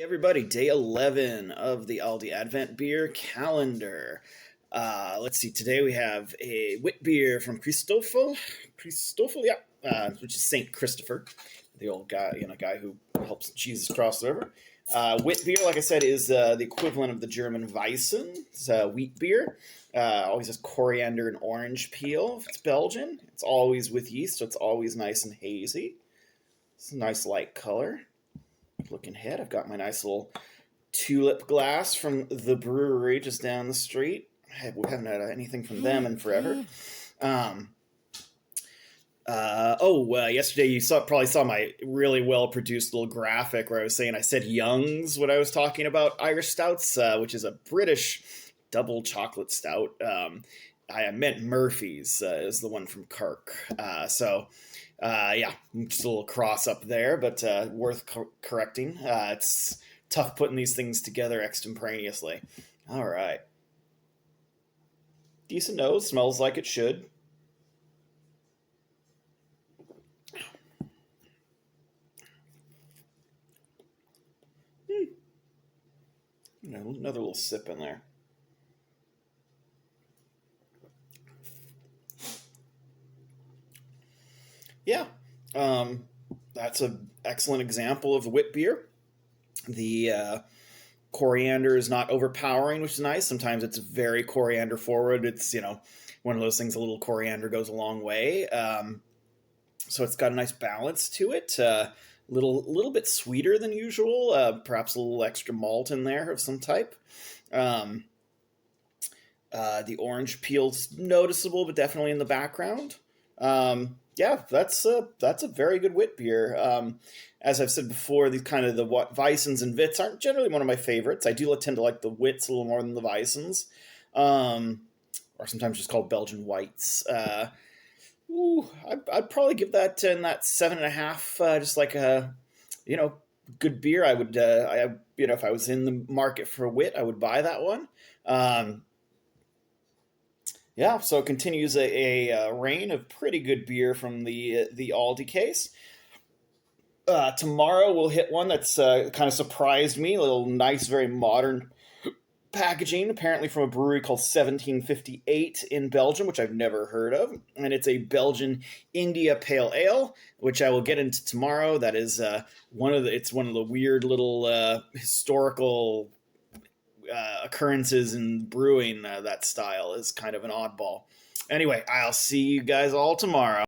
Everybody, day 11 of the Aldi Advent Beer Calendar. Let's see, today we have a wit beer from Christoffel, yeah, which is St. Christopher, the old guy, guy who helps Jesus cross the river. Wit beer, like I said, is the equivalent of the German Weissen. It's a wheat beer. Always has coriander and orange peel. If it's Belgian, it's always with yeast, so it's always nice and hazy. It's a nice light color. Looking ahead, I've got my nice little tulip glass from the brewery just down the street. We haven't had anything from them in forever. Yesterday you probably saw my really well-produced little graphic where I said Young's when I was talking about Irish stouts, which is a British double chocolate stout. I meant Murphy's is the one from Kirk. Just a little cross up there, but worth correcting. It's tough putting these things together extemporaneously. All right. Decent nose, smells like it should. Another little sip in there. Yeah, that's an excellent example of wit beer. The coriander is not overpowering, which is nice. Sometimes it's very coriander forward. It's, one of those things, a little coriander goes a long way. So it's got a nice balance to it. Little bit sweeter than usual, perhaps a little extra malt in there of some type. The orange peel's noticeable, but definitely in the background. That's a very good wit beer. As I've said before, these kind of the Weissens and Wits aren't generally one of my favorites. I do tend to like the Wits a little more than the Weissens, or sometimes just called Belgian Whites. I'd probably give that in that 7.5. Just like a, good beer. I would, if I was in the market for a wit, I would buy that one. So it continues a reign of pretty good beer from the Aldi case. Tomorrow we'll hit one that's kind of surprised me. A little nice, very modern packaging, apparently from a brewery called 1758 in Belgium, which I've never heard of. And it's a Belgian India Pale Ale, which I will get into tomorrow. That is one of the weird little historical occurrences in brewing. That style is kind of an oddball. Anyway, I'll see you guys all tomorrow.